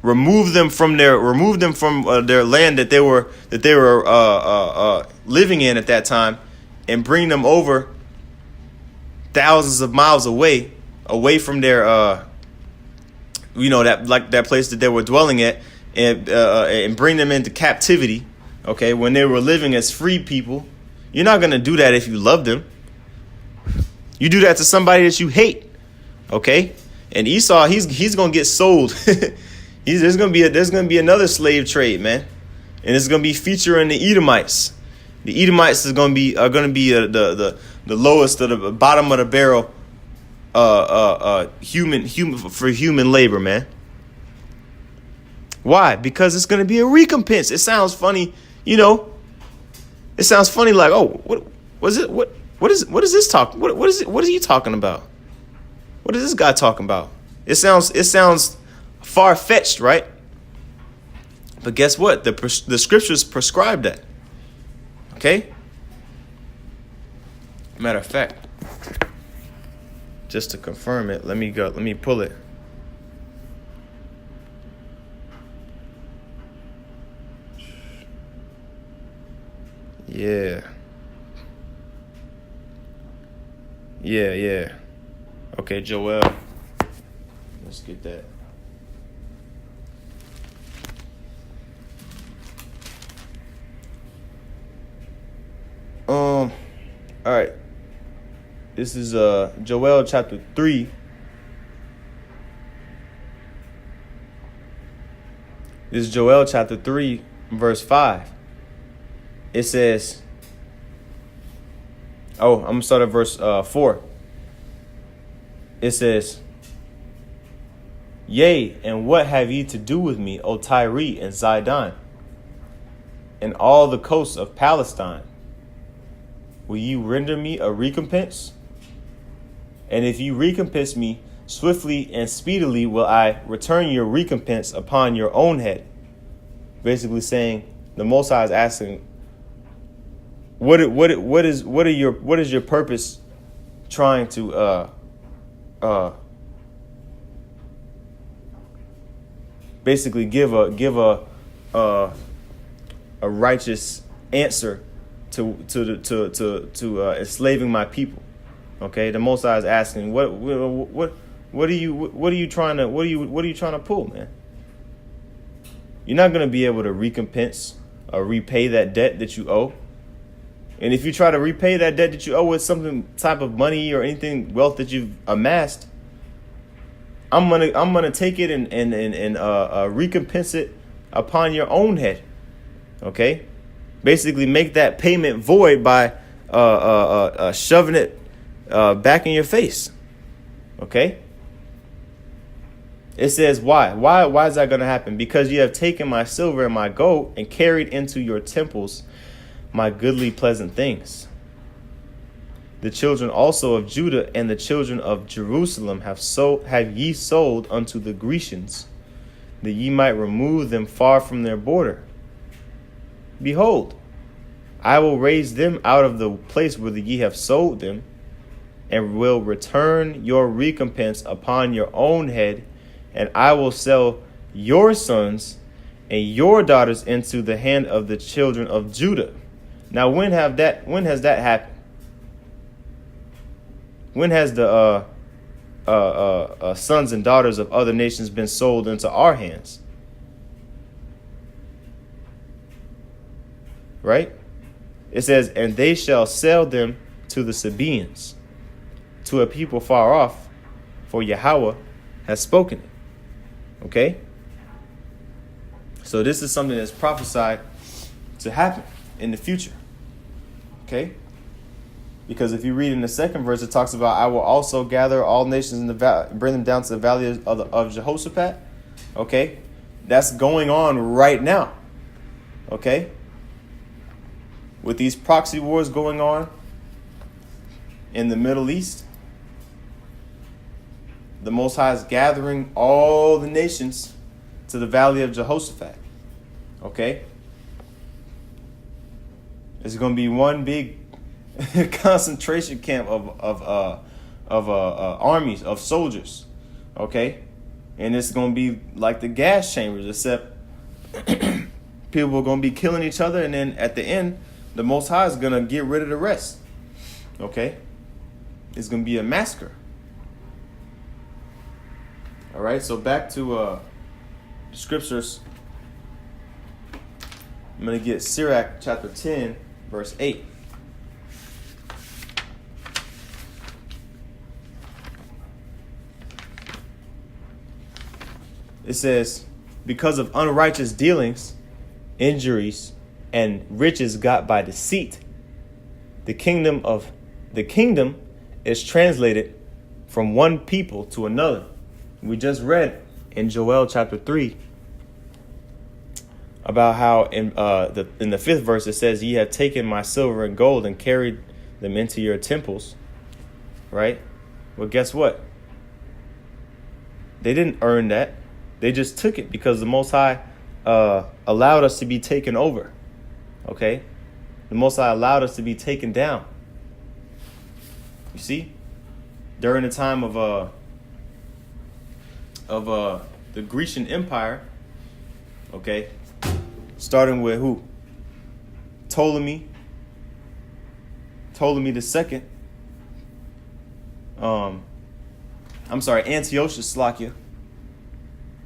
remove them from their land that they were living in at that time, and bring them over thousands of miles away from their that place that they were dwelling at, and bring them into captivity. Okay, when they were living as free people. You're not gonna do that if you love them. You do that to somebody that you hate. Okay, and Esau, he's gonna get sold. There's gonna be another slave trade, man, and it's gonna be featuring the Edomites. The Edomites are gonna be the lowest of the bottom of the barrel, human labor, man. Why? Because it's gonna be a recompense. It sounds funny, It sounds funny, like, oh, what is this talk? What is it? What are you talking about? What is this guy talking about? It sounds far-fetched, right? But guess what? The scriptures prescribe that. Okay? Matter of fact, just to confirm it, let me pull it. Yeah. Okay, Joel. Let's get that. All right. This is Joel chapter 3. This is Joel chapter 3, verse 5. It says, I'm going to start at verse 4. It says, Yea, and what have ye to do with me, O Tyre and Zidon, and all the coasts of Palestine? Will ye render me a recompense? And if you recompense me, swiftly and speedily will I return your recompense upon your own head. Basically saying, the Most High is asking, what is your purpose trying to basically give a righteous answer to enslaving my people? Okay, the Most High is asking, what are you trying to pull, man? You're not going to be able to recompense or repay that debt that you owe. And if you try to repay that debt that you owe with something type of money or anything, wealth that you've amassed, I'm gonna take it and recompense it upon your own head. Okay, basically make that payment void by shoving it back in your face. Okay. It says, why? Why is that going to happen? Because you have taken my silver and my gold and carried into your temples my goodly pleasant things. The children also of Judah and the children of Jerusalem have ye sold unto the Grecians, that ye might remove them far from their border. Behold, I will raise them out of the place whither ye have sold them, and will return your recompense upon your own head, and I will sell your sons and your daughters into the hand of the children of Judah. Now, when has that happened? When has the sons and daughters of other nations been sold into our hands? Right? It says, and they shall sell them to the Sabaeans, to a people far off, for Yahweh has spoken it. Okay? So this is something that's prophesied to happen in the future. Okay? Because if you read in the second verse, it talks about, I will also gather all nations in the valley, bring them down to the valley of Jehoshaphat. Okay? That's going on right now. Okay? With these proxy wars going on in the Middle East, the Most High is gathering all the nations to the valley of Jehoshaphat. Okay? It's going to be one big concentration camp of armies, of soldiers. Okay? And it's going to be like the gas chambers, except people are going to be killing each other. And then at the end, the Most High is going to get rid of the rest. Okay? It's going to be a massacre. All right, so back to the scriptures. I'm going to get Sirach chapter 10, verse 8. It says, because of unrighteous dealings, injuries, and riches got by deceit, the kingdom is translated from one people to another. We just read in Joel chapter 3 about how in the 5th verse it says, ye have taken my silver and gold and carried them into your temples. Right? Well, guess what? They didn't earn that. They just took it because the Most High allowed us to be taken over. Okay? The Most High allowed us to be taken down. You see? During the time of the Grecian Empire, okay? Starting with who? Ptolemy the second.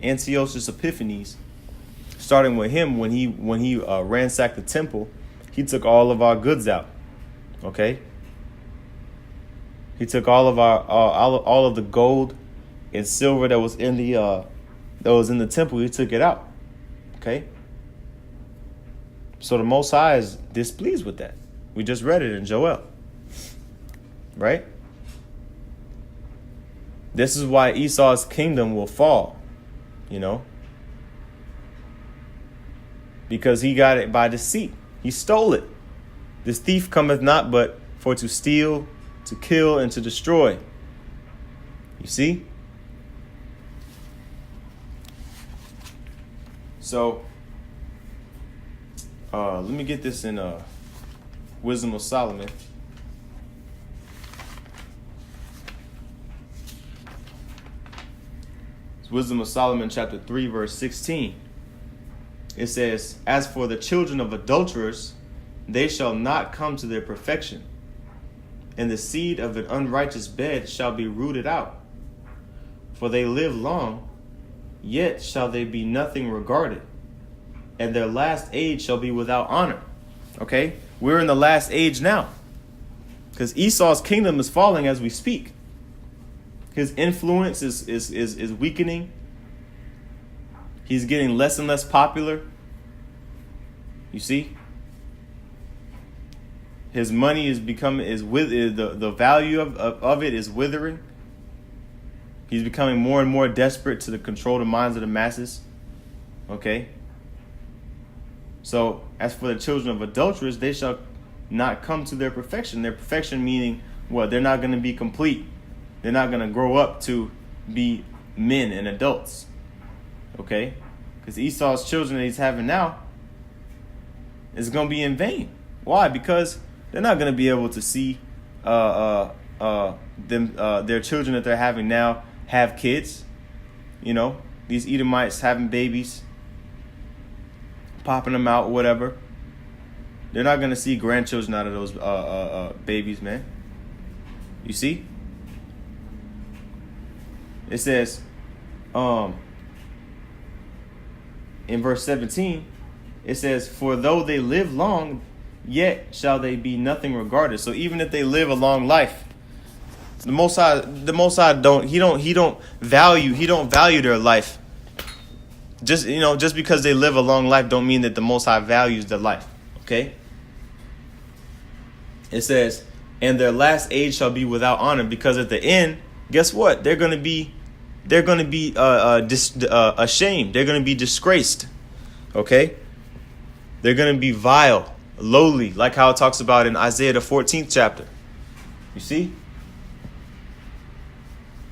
Antiochus Epiphanes. Starting with him, when he ransacked the temple, he took all of our goods out. Okay. He took all of all of the gold and silver that was in the temple. He took it out. Okay. So the Most High is displeased with that. We just read it in Joel. Right? This is why Esau's kingdom will fall. You know? Because he got it by deceit. He stole it. This thief cometh not but for to steal, to kill, and to destroy. You see? So, let me get this in Wisdom of Solomon. It's Wisdom of Solomon chapter 3, verse 16. It says, as for the children of adulterers, they shall not come to their perfection, and the seed of an unrighteous bed shall be rooted out. For they live long, yet shall they be nothing regarded, and their last age shall be without honor. Okay? We're in the last age now, because Esau's kingdom is falling as we speak. His influence is weakening. He's getting less and less popular. You see? His money the value of it is withering. He's becoming more and more desperate to control the minds of the masses. Okay? So, as for the children of adulterers, they shall not come to their perfection. Their perfection meaning, well, they're not going to be complete. They're not going to grow up to be men and adults. Okay? Because Esau's children that he's having now is going to be in vain. Why? Because they're not going to be able to see their children that they're having now have kids. You know, these Edomites having babies, popping them out, whatever. They're not going to see grandchildren out of those babies, man. You see? It says, in verse 17, it says, for though they live long, yet shall they be nothing regarded. So even if they live a long life, the Most High don't value their life. Just because they live a long life don't mean that the Most High values their life. Okay? It says, and their last age shall be without honor, because at the end, guess what? They're going to be ashamed. They're going to be disgraced. Okay? They're going to be vile, lowly, like how it talks about in Isaiah the 14th chapter. You see?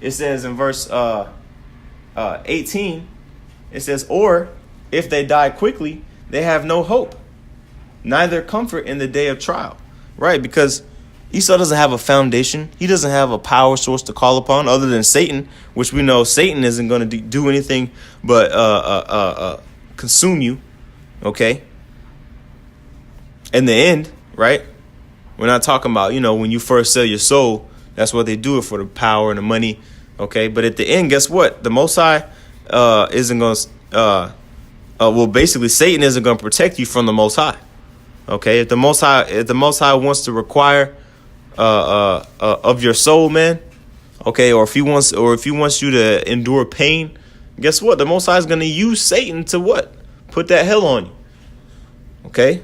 It says in verse 18, it says, or if they die quickly, they have no hope, neither comfort in the day of trial. Right? Because Esau doesn't have a foundation. He doesn't have a power source to call upon other than Satan, which we know Satan isn't going to do anything but consume you. Okay. In the end, right? We're not talking about, when you first sell your soul, that's what they do it for, the power and the money. Okay. But at the end, guess what? The Most High isn't going to, basically Satan isn't going to protect you from the Most High. Okay. If the Most High wants to require of your soul, man. Okay. Or if he wants you to endure pain, guess what? The Most High is going to use Satan to what? Put that hell on you. Okay.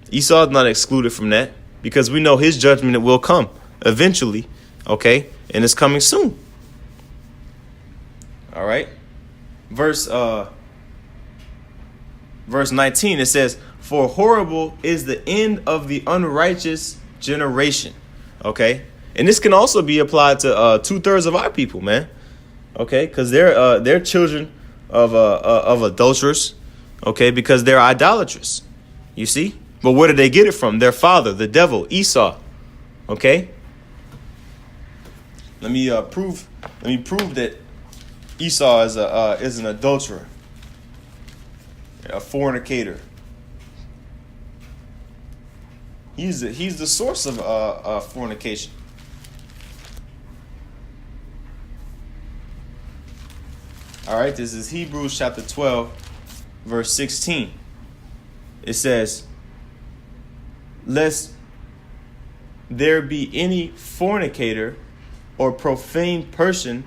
Esau is not excluded from that because we know his judgment will come eventually. Okay. And it's coming soon. All right. Verse 19, it says, "For horrible is the end of the unrighteous generation." Okay. And this can also be applied to 2/3 of our people, man. Okay. Because they're children of adulterers. Okay. Because they're idolatrous. You see? But where did they get it from? Their father, the devil, Esau. Okay. Let me prove that Esau is an adulterer, a fornicator. He's the source of fornication. All right, this is Hebrews chapter 12, verse 16. It says, "Lest there be any fornicator or profane person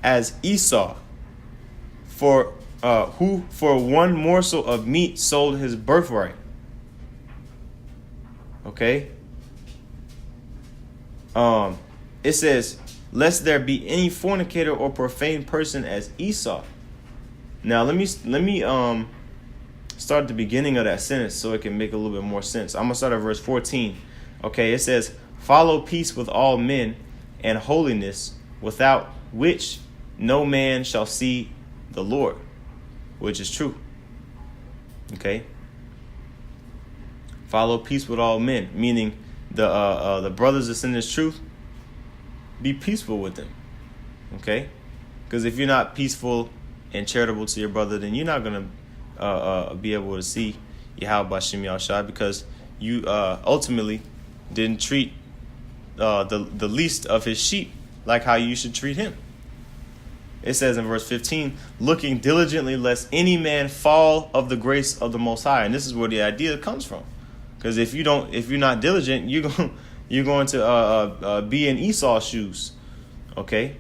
as Esau, who for one morsel of meat sold his birthright." Okay. It says, "Lest there be any fornicator or profane person as Esau." Now let me start at the beginning of that sentence so it can make a little bit more sense. I'm gonna start at verse 14. Okay, it says, "Follow peace with all men and holiness, without which no man shall see the Lord," which is true. Okay. Follow peace with all men, meaning the brothers that's in this truth, be peaceful with them. Okay. Because if you're not peaceful and charitable to your brother, then you're not going to be able to see Yahweh Bashim Yahushua, because you ultimately didn't treat the least of his sheep like how you should treat him. It says in verse 15, "Looking diligently lest any man fall of the grace of the Most High." And this is where the idea comes from. Because if you're not diligent, you're going to be in Esau's shoes. Okay.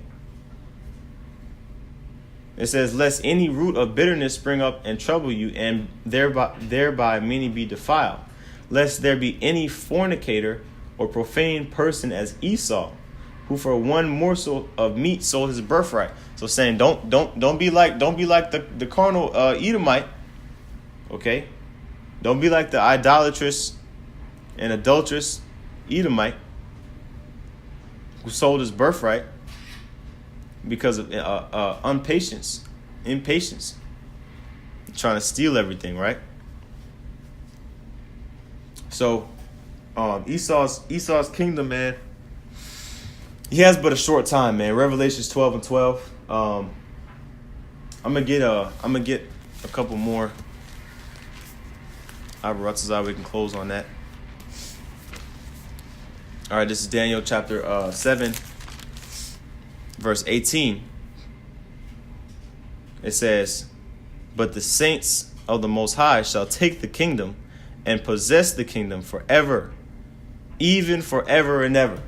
It says, "Lest any root of bitterness spring up and trouble you, and thereby many be defiled. Lest there be any fornicator or profane person as Esau, who for one morsel of meat sold his birthright." So saying, don't be like the carnal Edomite. Okay. Don't be like the idolatrous and adulterous Edomite who sold his birthright because of impatience, trying to steal everything, right? So Esau's kingdom, man, he has but a short time, man. Revelations 12 and 12. I'm gonna get a couple more. We can close on that. All right, this is Daniel chapter 7, verse 18. It says, "But the saints of the Most High shall take the kingdom and possess the kingdom forever, even forever and ever."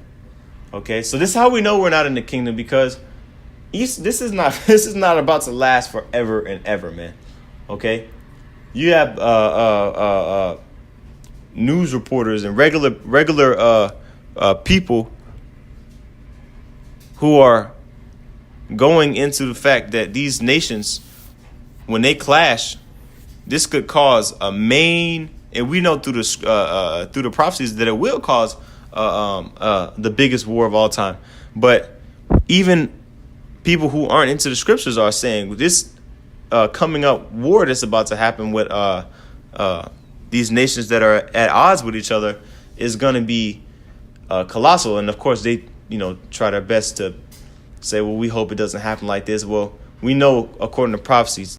Okay, so this is how we know we're not in the kingdom, because this is not about to last forever and ever, man. Okay, you have news reporters and regular people who are going into the fact that these nations, when they clash, this could cause a main, and we know through the prophecies that it will cause the biggest war of all time. But even people who aren't into the scriptures are saying this coming up war that's about to happen with these nations that are at odds with each other is going to be colossal. And of course, they try their best to say, well, we hope it doesn't happen like this. Well, we know according to prophecies,